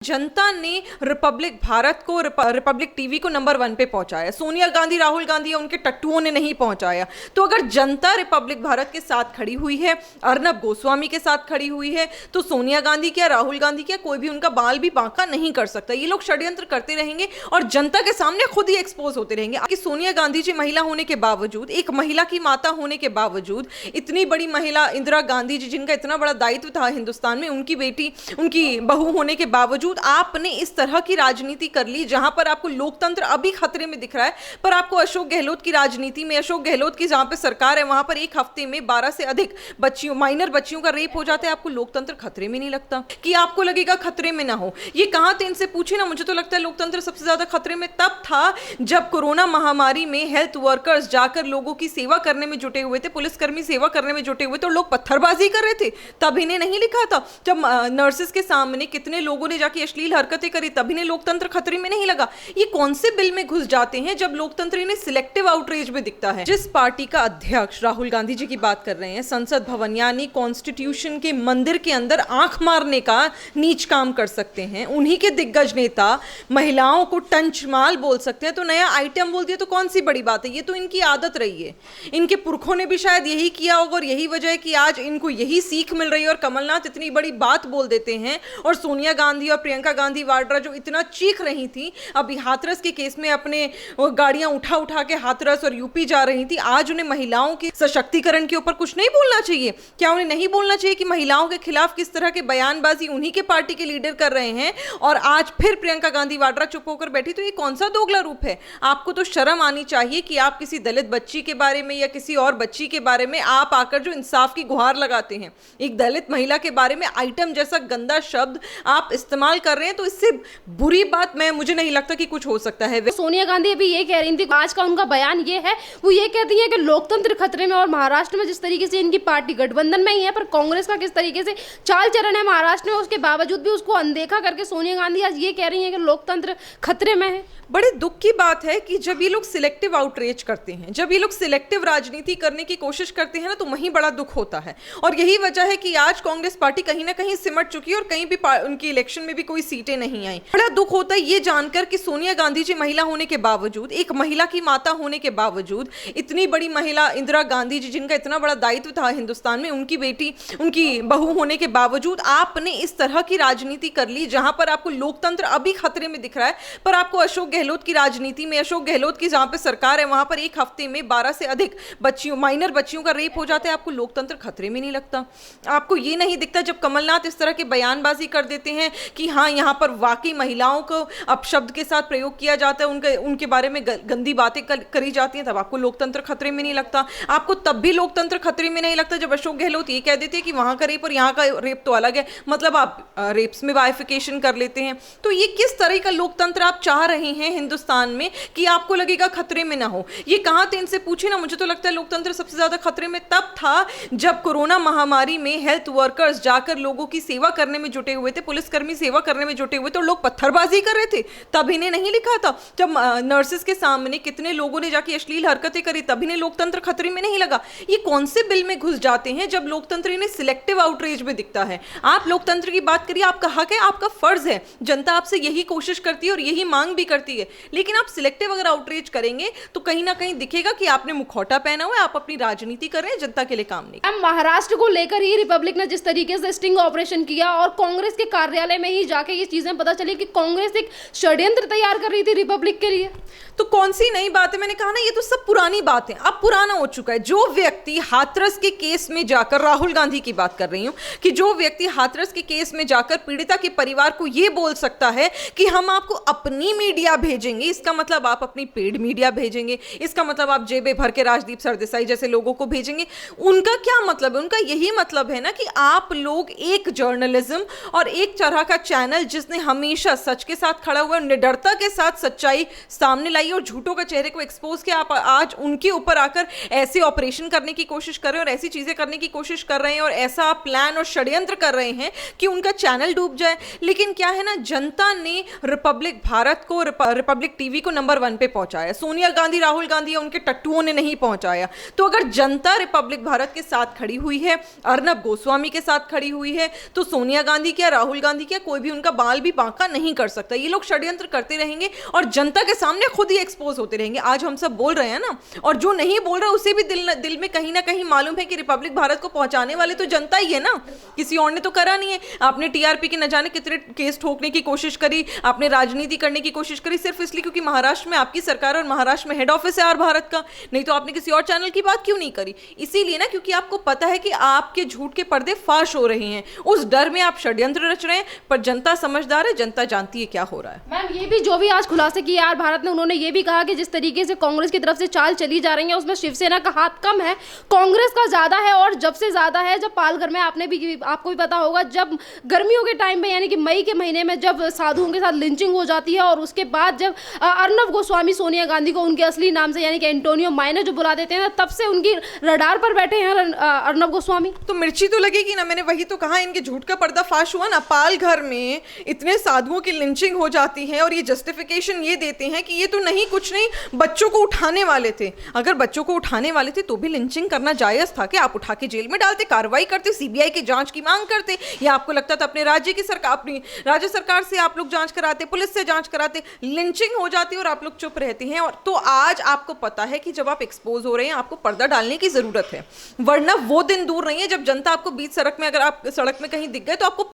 जनता ने रिपब्लिक भारत को, Republic TV को नंबर 1 पे पहुंचाया। सोनिया गांधी, राहुल गांधी या उनके टट्टुओं ने नहीं पहुंचाया। तो अगर जनता रिपब्लिक भारत के साथ खड़ी हुई है, अर्नब गोस्वामी के साथ खड़ी हुई है, तो सोनिया गांधी क्या, राहुल गांधी क्या, कोई भी उनका बाल भी बांका नहीं कर सकता। ये लोग षड्यंत्र करते रहेंगे और जनता के सामने खुद ही एक्सपोज होते रहेंगे कि सोनिया गांधी जी महिला होने के बावजूद, एक महिला की माता होने के बावजूद, इतनी बड़ी महिला इंदिरा गांधी जी जिनका इतना बड़ा दायित्व था हिंदुस्तान में, उनकी बेटी, उनकी बहू होने के बावजूद आपने इस तरह की राजनीति कर ली जहां पर आपको लोकतंत्र अभी खतरे में दिख रहा है। पर आपको अशोक गहलोत की राजनीति में, अशोक गहलोत की जहां पर सरकार है वहां पर एक हफ्ते में 12 से अधिक बच्चियों, माइनर बच्चियों का रेप हो जाता है। आपको लोकतंत्र खतरे में नहीं लगता कि आपको लगेगा खतरे में ना हो? ये कहां थे, इनसे पूछे ना। मुझे तो लगता है लोकतंत्र सबसे ज्यादा खतरे में तब था जब कोरोना महामारी में हेल्थ वर्कर्स जाकर लोगों की सेवा करने में जुटे हुए थे, पुलिसकर्मी सेवा करने में जुटे हुए थे और लोग पत्थरबाजी कर रहे थे, तब इन्हें नहीं लिखा था। जब नर्सेस के सामने कितने लोगों ने जाके अश्लील हरकतें करी, तब इन्हें लोकतंत्र खतरे में नहीं लगा। ये कौन से बिल में घुस जाते हैं जब लोकतंत्र इन्हें सिलेक्टिव आउटरीच में दिखता है? जिस पार्टी का अध्यक्ष राहुल गांधी जी की बात कर रहे हैं, संसद भवन यानी कॉन्स्टिट्यूशन के मंदिर के अंदर आंख मारने का नीच काम कर सकते हैं, उन्हीं के दिग्गज नेता महिलाओं को टंचमाल बोल सकते हैं, तो नया आइटम बोल दिया तो कौन सी बड़ी बात है? ये तो इनकी आदत रही है। इनके पुरखों ने भी शायद यही किया होगा और यही वजह है कि आज इनको यही सीख मिल रही है। और कमलनाथ इतनी बड़ी बात बोल देते हैं और सोनिया गांधी और प्रियंका गांधी वाड्रा जो इतना चीख रही थी अभी हाथरस के केस में, अपने गाड़ियां उठा उठा के हाथरस और यूपी जा रही थी, आज उन्हें महिलाओं के सशक्तिकरण के ऊपर कुछ नहीं बोलना चाहिए? क्या उन्हें नहीं बोलना चाहिए कि महिलाओं के खिलाफ किस तरह के बयानबाजी उन्हीं के पार्टी के लीडर कर रहे हैं और आज फिर प्रियंका गांधी वाड्रा चुप होकर बैठी? तो ये कौन सा दोगला रूप है? आपको तो शर्म आनी चाहिए कि आप किसी दलित बच्ची के बारे में या किसी और बच्ची के बारे में आप आकर जो इंसाफ की गुहार लगाते हैं, एक दलित महिला के बारे में आइटम जैसा गंदा शब्द आप इस्तेमाल कर रहे हैं, तो इससे बुरी बात मुझे नहीं लगता कि कुछ हो सकता है। सोनिया गांधी अभी ये कह रही थी, आज का उनका बयान ये है, वो ये कहती है कि लोकतंत्र खतरे में। और महाराष्ट्र में जिस तरीके से इनकी पार्टी गठबंधन में ही है, पर कांग्रेस का किस तरीके से चाल चलन है महाराष्ट्र में, उसके बावजूद भी उसको अनदेखा करके सोनिया गांधी आज ये कह रही है कि लोकतंत्र खतरे में है। बड़े दुख की बात है कि जब ये लोग सिलेक्टिव आउटरीच करते हैं, जब ये लोग सिलेक्टिव राजनीति करने की कोशिश करते हैं ना, तो वहीं बड़ा दुख होता है। और यही वजह है कि आज कांग्रेस पार्टी कहीं ना कहीं सिमट चुकी है और कहीं भी उनकी इलेक्शन में भी कोई सीटें नहीं आई। बड़ा दुख होता है ये जानकर कि सोनिया गांधी जी महिला होने के बावजूद, एक महिला की माता होने के बावजूद, इतनी बड़ी महिला इंदिरा गांधी जी जिनका इतना बड़ा दायित्व था हिंदुस्तान में, उनकी बेटी, उनकी बहू होने के बावजूद आपने इस तरह की राजनीति कर ली जहां पर आपको लोकतंत्र अभी खतरे में दिख रहा है। पर आपको अशोक गहलोत की राजनीति में, अशोक गहलोत की जहां पे सरकार है वहां पर एक हफ्ते में 12 से अधिक बच्चियों, माइनर बच्चियों का रेप हो जाता है। आपको लोकतंत्र खतरे में नहीं लगता? आपको ये नहीं दिखता जब कमलनाथ इस तरह के बयानबाजी कर देते हैं कि हाँ यहां पर वाकई महिलाओं को अपशब्द के साथ प्रयोग किया जाता है, उनके बारे में गंदी बातें करी जाती हैं, तब आपको लोकतंत्र खतरे में नहीं लगता? आपको तब भी लोकतंत्र खतरे में नहीं लगता जब अशोक गहलोत ये कह देते हैं कि वहां का रेप और यहां का रेप तो अलग है, मतलब आप रेप्स में बाइफिकेशन कर लेते हैं। तो ये किस तरह का लोकतंत्र आप चाह रहे हैं हिंदुस्तान में कि आपको लगेगा खतरे में ना हो? ये कहां थे, इनसे पूछे ना। मुझे तो लगता है लोकतंत्र सबसे ज्यादा खतरे में तब था जब कोरोना महामारी में हेल्थ वर्कर्स जाकर लोगों की सेवा करने में जुटे हुए थे, पुलिसकर्मी सेवा करने में जुटे हुए थे और लोग पत्थरबाजी कर रहे थे, तब इन्हें नहीं लिखा था। जब नर्सेस के सामने कितने लोगों ने जाके अश्लील हरकतें करी, तब इन्हें लोकतंत्र खतरे में नहीं लगा। ये कौन से बिल में घुस जाते हैं जब लोकतंत्र इन्हें सिलेक्टिव आउटरीच में दिखता है? आप लोकतंत्र की बात करिए, आपका हक है, आपका फर्ज है, जनता आपसे यही कोशिश करती है और यही मांग भी करती है। लेकिन आप सिलेक्टिव अगर आउटरीच करेंगे तो कहीं ना कहीं दिखेगा कि आपने मुखौटा पहना हुआ है, आप अपनी राजनीति कर रहे हैं, जनता के लिए काम नहीं। हम महाराष्ट्र को लेकर ही रिपब्लिक ने जिस तरीके से स्टिंग ऑपरेशन किया और कांग्रेस के कार्यालय में ही जाके ये चीजें पता चली कि कांग्रेस एक षड्यंत्र तैयार कर रही थी रिपब्लिक के लिए, तो कौन सी नई बात है? मैंने कहा ना, ये तो सब पुरानी बात है, अब पुराना हो चुका है। जो व्यक्ति हाथरस के केस में जाकर, राहुल गांधी की बात कर रही हूं, कि जो व्यक्ति हाथरस के केस में जाकर पीड़िता के परिवार को यह बोल सकता है कि हम आपको अपनी मीडिया भेजेंगे, इसका मतलब आप अपनी पेड मीडिया भेजेंगे, इसका मतलब आप जेबे भर के राजदीप सरदेसाई जैसे लोगों को भेजेंगे। उनका क्या मतलब है? उनका यही मतलब है ना कि आप लोग एक जर्नलिज्म और एक तरह का चैनल जिसने हमेशा सच के साथ खड़ा हुआ, निडरता के साथ सच्चाई सामने लाई और झूठों का चेहरे को एक्सपोज किया, आप आज उनके ऊपर आकर ऐसे ऑपरेशन करने की कोशिश कर रहे हैं और ऐसी चीजें करने की कोशिश कर रहे हैं और ऐसा प्लान और षड्यंत्र कर रहे हैं कि उनका चैनल डूब जाए। लेकिन क्या है ना, जनता ने रिपब्लिक भारत को, रिपब्लिक टीवी को नंबर 1 पे पहुंचाया। सोनिया गांधी, राहुल गांधी या उनके टट्टुओं ने नहीं पहुंचाया। तो अगर जनता रिपब्लिक भारत के साथ खड़ी हुई है, अर्नब गोस्वामी के साथ खड़ी हुई है, तो सोनिया गांधी क्या, राहुल गांधी क्या, कोई भी उनका बाल भी बांका नहीं कर सकता। ये लोग षड्यंत्र करते रहेंगे और जनता के सामने खुद ही एक्सपोज होते रहेंगे। आज हम सब बोल रहे हैं ना, और जो नहीं बोल रहा उसे भी दिल में कहीं ना कहीं मालूम है कि रिपब्लिक भारत को पहुंचाने वाले तो जनता ही है ना, किसी और ने तो करा नहीं है। आपने टीआरपी के न जाने कितने केस ठोकने की कोशिश करी, आपने राजनीति करने की कोशिश करी, सिर्फ इसलिए क्योंकि महाराष्ट्र में आपकी सरकार और महाराष्ट्र में हेड ऑफिस है आर भारत का। नहीं तो आपने किसी और चैनल की बात क्यों नहीं करी? इसीलिए ना, क्योंकि आपको पता है कि आपके झूठ के पर्दे फाश हो रहे हैं, उस डर में आप षड्यंत्र रच रहे हैं। पर जनता समझदार है, जनता जानती है क्या हो रहा है। मैम, ये भी जो भी आज खुलासे किए आर भारत ने, उन्होंने ये भी कहा कि जिस तरीके से कांग्रेस की तरफ से चाल चली जा रही है उसमें शिवसेना का हाथ कम है, कांग्रेस का ज्यादा है। और जब से ज्यादा है, जब पालघर में आपको भी पता होगा, जब गर्मियों के टाइम पे यानी कि मई के महीने में जब साधुओं के साथ लिंचिंग हो जाती है, और उसके बाद जब अर्नब गोस्वामी सोनिया गांधी को उनके असली नाम से यानी कि एंटोनियो माइने जो बुला देते हैं, तब से उनकी रडार पर बैठे हैं अर्नब गोस्वामी। तो मिर्ची तो लगेगी ना, मैंने वही तो कहा, इनके झूठ का पर्दाफाश हुआ ना। पालघर में इतने साधुओं की लिंचिंग हो जाती है और ये जस्टिफिकेशन ये देते हैं कि ये तो नहीं, कुछ नहीं, बच्चों को उठाने वाले थे। अगर बच्चों को उठाने वाले थे तो भी लिंचिंग करना जायज था कि आप उठा के जेल में डालते, कार्रवाई करते, सीबीआई की जांच की मांग करते, या आपको लगता था अपने राज्य की सरकार, अपनी राज्य सरकार से आप लोग जांच कराते, पुलिस से जांच कराते, लिंचिंग हो जाती और आप लोग चुप रहते हैं। और तो आज आपको पता है कि जब आप एक्सपोज हो रहे हैं आपको पर्दा डालने की जरूरत है, वरना वो दिन दूर नहीं है जब जनता आपको बीच सड़क में, अगर आप सड़क में कहीं दिख गए तो आपको,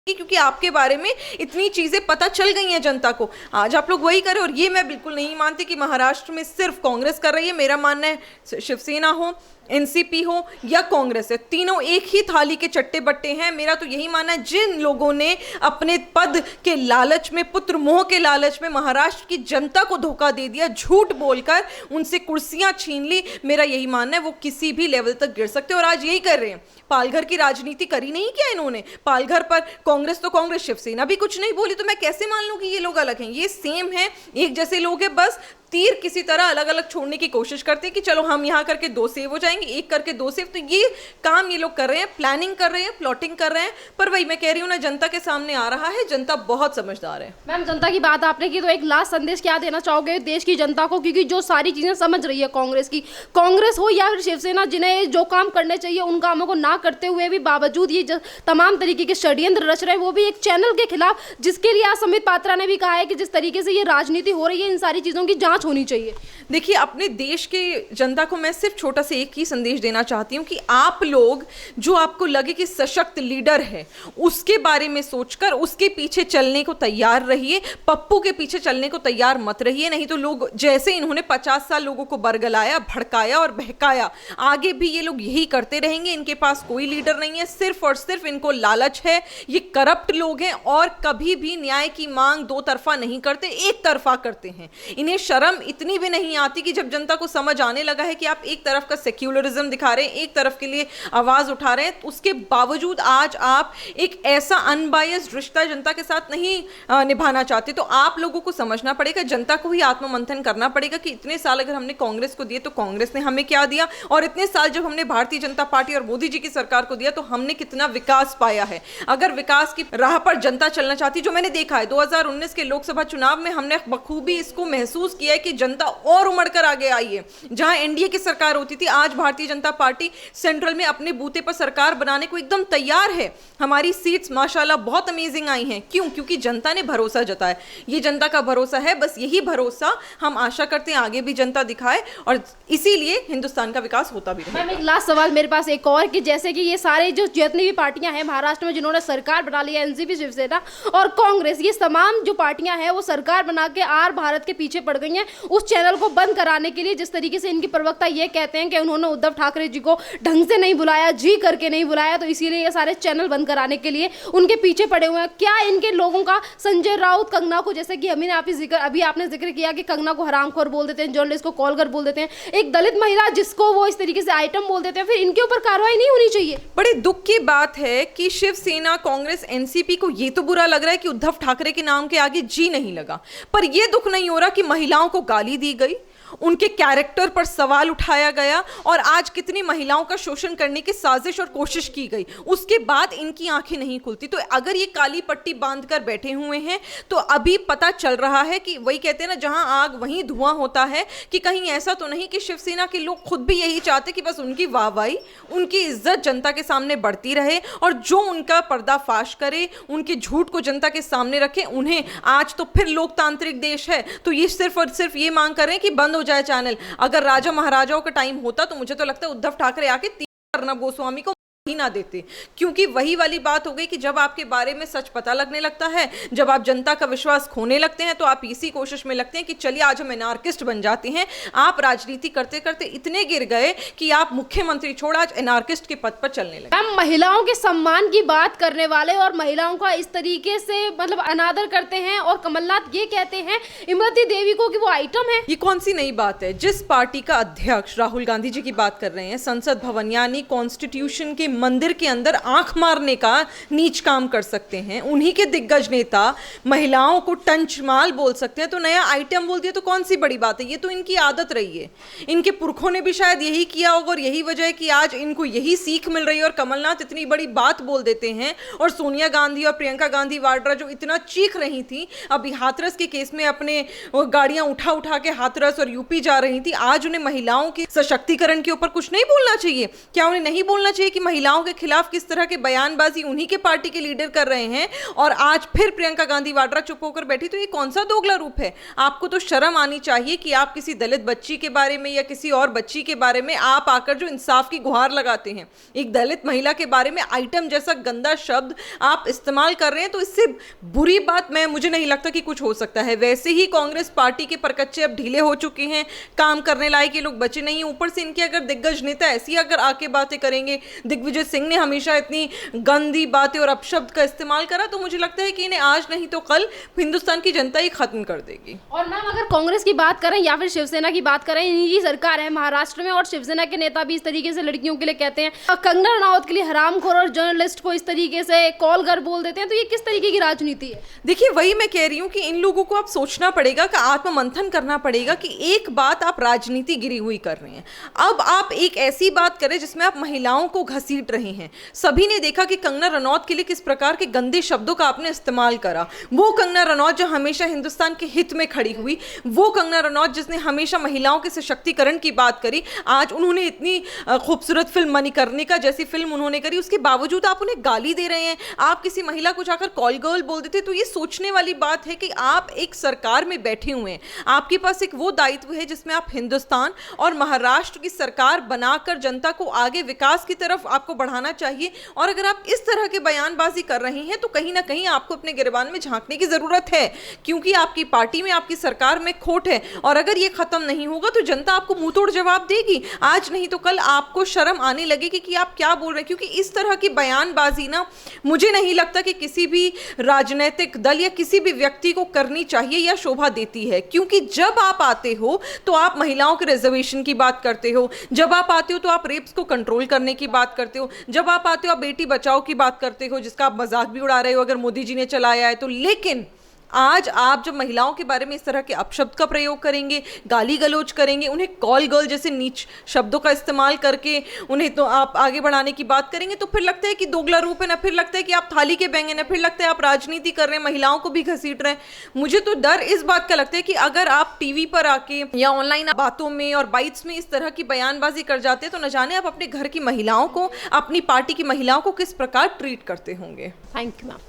क्योंकि आपके बारे में इतनी चीजें पता चल गई हैं जनता को। आज आप लोग वही करें। और ये मैं बिल्कुल नहीं मानती कि महाराष्ट्र में सिर्फ कांग्रेस कर रही है। मेरा मानना है शिवसेना हो, एनसीपी हो या कांग्रेस है, तीनों एक ही थाली के चट्टे बट्टे हैं। मेरा तो यही मानना है, जिन लोगों ने अपने पद के लालच में, पुत्र मोह के लालच में महाराष्ट्र की जनता को धोखा दे दिया, झूठ बोलकर उनसे कुर्सियां छीन ली, मेरा यही मानना है वो किसी भी लेवल तक गिर सकते हैं। और आज यही कर रहे हैं। पालघर की राजनीति करी नहीं क्या इन्होंने? पालघर पर कांग्रेस तो कांग्रेस, शिवसेना भी कुछ नहीं बोली, तो मैं कैसे मान लूं कि ये लोग अलग हैं? ये सेम है, एक जैसे लोग हैं, बस तीर किसी तरह अलग अलग छोड़ने की कोशिश करते हैं कि चलो हम यहाँ करके 2 सेव हो जाएंगे, एक करके 2 सेव। तो ये काम ये लोग कर रहे हैं, प्लानिंग कर रहे हैं, प्लॉटिंग कर रहे हैं। पर वही मैं कह रही हूँ ना, जनता के सामने आ रहा है, जनता बहुत समझदार है। मैम, जनता की बात आपने की, तो एक लास्ट संदेश क्या देना चाहोगे देश की जनता को? क्योंकि जो सारी चीजें समझ रही है कांग्रेस की, कांग्रेस हो या फिर शिवसेना, जिन्हें जो काम करने चाहिए उन कामों को ना करते हुए भी बावजूद ये तमाम तरीके के षड्यंत्र रच रहे हैं, वो भी एक चैनल के खिलाफ, जिसके लिए आज संबित पात्रा ने भी कहा है कि जिस तरीके से ये राजनीति हो रही है, इन सारी चीजों की जांच होनी चाहिए। देखिए, अपने देश के जनता को मैं सिर्फ छोटा सा एक ही संदेश देना चाहती हूँ कि आप लोग, जो आपको लगे कि सशक्त लीडर है, उसके बारे में सोचकर उसके पीछे चलने को तैयार रहिए। पप्पू के पीछे चलने को तैयार मत रहिए, नहीं तो लोग, जैसे इन्होंने 50 साल लोगों को बरगलाया, भड़काया और बहकाया, आगे भी ये लोग यही करते रहेंगे। इनके पास कोई लीडर नहीं है, सिर्फ और सिर्फ इनको लालच है। ये करप्ट लोग हैं और कभी भी न्याय की मांग 2 तरफा नहीं करते, एक तरफा करते हैं। इन्हें शर्म इतनी भी नहीं आती कि जब जनता को समझ आने लगा है कि आप एक तरफ का सेक्युलरिज्म दिखा रहे हैं, एक तरफ के लिए आवाज उठा रहे हैं, उसके बावजूद आज आप एक ऐसा अनबायस्ड रिश्ता जनता के साथ नहीं निभाना चाहते। तो आप लोगों को समझना पड़ेगा, जनता को ही आत्ममंथन करना पड़ेगा कि इतने साल अगर हमने कांग्रेस को दिए तो कांग्रेस ने हमें क्या दिया, और इतने साल जब हमने भारतीय जनता पार्टी और मोदी जी की सरकार को दिया तो हमने कितना विकास पाया है। अगर विकास की राह पर जनता चलना चाहती, जो मैंने देखा है 2019 के लोकसभा चुनाव में, हमने बखूबी इसको महसूस किया है कि जनता और उमड़कर आगे आई है। जहां एनडीए की सरकार होती थी, आज भारतीय जनता पार्टी सेंट्रल में अपने बूते पर सरकार बनाने को एकदम तैयार है। हमारी सीट्स माशाल्लाह बहुत अमेजिंग आई हैं। क्यों? क्योंकि जनता ने भरोसा जताया। ये जनता का भरोसा है, बस यही भरोसा हम आशा करते हैं आगे भी जनता दिखाए, और इसीलिए हिंदुस्तान का विकास होता भी रहे। मैम, एक लास्ट सवाल मेरे पास एक और, कि जैसे कि ये सारे जो जितनी भी पार्टियां हैं महाराष्ट्र में जिन्होंने सरकार बना ली है, एनसीपी, शिवसेना और कांग्रेस, ये तमाम जो पार्टियां हैं वो सरकार बना के आर भारत के पीछे पड़ गई हैं उस चैनल को बंद कराने के लिए। जिस तरीके से इनकी प्रवक्ता ये कहते हैं कि उन्होंने उद्धव ठाकरे जी को ढंग से नहीं बुलाया, जी करके नहीं बुलाया, तो इसीलिए ये सारे चैनल बंद कराने के लिए उनके पीछे पड़े हुए हैं। क्या इनके लोगों का, संजय राउत, कंगना को, जैसे कि अभी आपने जिक्र किया कि कंगना को हरामखोर बोल देते हैं, जर्नलिस्ट को कॉलगर बोल देते हैं, एक दलित महिला जिसको वो इस तरीके से आइटम बोल देते हैं, फिर इनके ऊपर कार्रवाई नहीं होनी चाहिए? बड़े दुख की बात है कि शिवसेना, कांग्रेस, एनसीपी को ये तो बुरा लग रहा है कि उद्धव ठाकरे के नाम के आगे जी नहीं लगा, पर यह दुख नहीं हो रहा कि महिलाओं को गाली दी गई उनके कैरेक्टर पर सवाल उठाया गया और आज कितनी महिलाओं का शोषण करने की साजिश और कोशिश की गई, उसके बाद इनकी आंखें नहीं खुलती। तो अगर ये काली पट्टी बांधकर बैठे हुए हैं तो अभी पता चल रहा है कि वही कहते हैं ना, जहां आग वहीं धुआं होता है, कि कहीं ऐसा तो नहीं कि शिवसेना के लोग खुद भी यही चाहते कि बस उनकी वाहवाही, उनकी इज्जत जनता के सामने बढ़ती रहे और जो उनका पर्दाफाश करे, उनके झूठ को जनता के सामने रखे, उन्हें आज तो फिर लोकतांत्रिक देश है तो ये सिर्फ और सिर्फ ये मांग कर रहे हैं कि बंद हो जाए चैनल। अगर राजा महाराजाओं का टाइम होता तो मुझे तो लगता है उद्धव ठाकरे आके अर्नब गोस्वामी को ही ना देते, क्योंकि वही वाली बात हो गई कि जब आपके बारे में सच पता लगने लगता है, जब आप जनता का विश्वास खोने लगते हैं, तो आप इसी कोशिश में लगते हैं कि चलिए आज हम एनार्किस्ट बन जाते हैं। आप राजनीति करते करते इतने गिर गए कि आप मुख्यमंत्री छोड़ आज एनार्किस्ट के पद पर चलने लगे। हम महिलाओं के सम्मान की बात करने वाले और महिलाओं का इस तरीके से मतलब अनादर करते हैं और कमलनाथ ये कहते हैं इमरती देवी को कि वो आइटम है। ये कौन सी नई बात है? जिस पार्टी का अध्यक्ष राहुल गांधी जी की बात कर रहे हैं, संसद भवन यानी कॉन्स्टिट्यूशन के मंदिर के अंदर आंख मारने का नीच काम कर सकते हैं, उन्हीं के दिग्गज नेता महिलाओं को टंचमाल बोल सकते हैं, तो नया आइटम बोल दिया तो कौन सी बड़ी बात है? ये तो इनकी आदत रही है, इनके पुरखों ने भी शायद यही किया होगा और यही वजह है कि आज इनको यही सीख मिल रही है। और कमलनाथ इतनी बड़ी बात बोल देते हैं और सोनिया गांधी और प्रियंका गांधी वाड्रा जो इतना चीख रही थी अभी हाथरस के केस में, अपने गाड़ियां उठा उठा के हाथरस और यूपी जा रही थी, आज उन्हें महिलाओं के सशक्तिकरण के ऊपर कुछ नहीं बोलना चाहिए? क्या उन्हें नहीं बोलना चाहिए कि महिलाओं के खिलाफ किस तरह के बयानबाजी उन्हीं के पार्टी के लीडर कर रहे हैं और आज फिर प्रियंका गांधी वाड्रा चुप होकर बैठी? तो ये कौन सा दोगला रूप है? आपको तो शर्म आनी चाहिए कि आप किसी दलित बच्ची के बारे में या किसी और बच्ची के बारे में आप आकर जो इंसाफ की गुहार लगाते हैं, एक दलित महिला के बारे में आइटम जैसा गंदा शब्द आप इस्तेमाल कर रहे हैं, तो इससे बुरी बात मुझे नहीं लगता कि कुछ हो सकता है। वैसे ही कांग्रेस पार्टी के परकच्चे अब ढीले हो चुके हैं, काम करने लायक ये लोग बचे नहीं, ऊपर से इनके अगर दिग्गज नेता ऐसी अगर आके बातें करेंगे, दिग्विजय सिंह ने हमेशा इतनी गंदी बातें और अपशब्द का इस्तेमाल करा, तो मुझे लगता है कि इन्हें आज नहीं तो कल हिंदुस्तान की जनता ही खत्म कर देगी। और मैम अगर कांग्रेस की बात करें या फिर शिवसेना की बात करें, इनकी सरकार है महाराष्ट्र में और शिवसेना के नेता भी इस तरीके से लड़कियों के लिए कहते हैं, कंगना रनौत के लिए हरामखोर और जर्नलिस्ट को इस तरीके से कॉल कर बोल देते हैं, तो ये किस तरीके की राजनीति है? देखिए, वही मैं कह रही हूँ कि इन लोगों को आप सोचना पड़ेगा, कि आत्ममंथन करना पड़ेगा कि एक बात आप राजनीति गिरी हुई कर रहे हैं, अब आप एक ऐसी बात करें जिसमें आप महिलाओं को घसीट रहे हैं। सभी ने देखा कि कंगना रनौत के लिए किस प्रकार के गंदे शब्दों का आपने इस्तेमाल करा। वो कंगना रनौत जो हमेशा हिंदुस्तान के हित में खड़ी हुई, वो कंगना रनौत जिसने हमेशा महिलाओं के सशक्तिकरण की बात करी, आज उन्होंने इतनी खूबसूरत फिल्म मणिकर्णिका जैसी फिल्म उन्होंने करी, उसके बावजूद आप उन्हें गाली दे रहे हैं, आप किसी महिला को जाकर कॉल गर्ल बोल देते। तो ये सोचने वाली बात है कि आप एक सरकार में बैठे हुए हैं, आपके पास एक वो दायित्व है जिसमें आप हिंदुस्तान और महाराष्ट्र की सरकार बनाकर जनता को आगे विकास की तरफ आपको बढ़ाना चाहिए। और अगर आप इस तरह के बयानबाजी कर रहे हैं तो कहीं ना कहीं आपको अपने गिरबान में झांकने की जरूरत है, क्योंकि आपकी पार्टी में, आपकी सरकार में खोट है और अगर ये खत्म नहीं होगा तो जनता आपको मुंह तोड़ जवाब देगी। आज नहीं तो कल आपको शर्म आने लगेगी कि आप क्या बोल रहे हैं, क्योंकि इस तरह की बयानबाजी ना मुझे नहीं लगता कि किसी भी राजनीतिक दल या किसी भी व्यक्ति को करनी चाहिए या शोभा देती है। क्योंकि जब आप आते हो तो आप महिलाओं के रिजर्वेशन की बात करते हो, जब आप आते हो तो आप रेप्स को कंट्रोल करने की बात करते हो, जब आप आते हो आप बेटी बचाओ की बात करते हो, जिसका आप मजाक भी उड़ा रहे हो अगर मोदी जी ने चलाया है तो। लेकिन आज आप जब महिलाओं के बारे में इस तरह के अपशब्द का प्रयोग करेंगे, गाली गलौज करेंगे, उन्हें कॉल गर्ल जैसे नीच शब्दों का इस्तेमाल करके उन्हें तो आप आगे बढ़ाने की बात करेंगे, तो फिर लगता है कि दोगला रूप है, ना फिर लगता है कि आप थाली के बैंगन है, फिर लगता है आप राजनीति कर रहे हैं, महिलाओं को भी घसीट रहे हैं। मुझे तो डर इस बात का लगता है कि अगर आप टीवी पर आके या ऑनलाइन बातों में और बाइट्स में इस तरह की बयानबाजी कर जाते हैं तो न जाने आप अपने घर की महिलाओं को, अपनी पार्टी की महिलाओं को किस प्रकार ट्रीट करते होंगे। Thank you ma'am.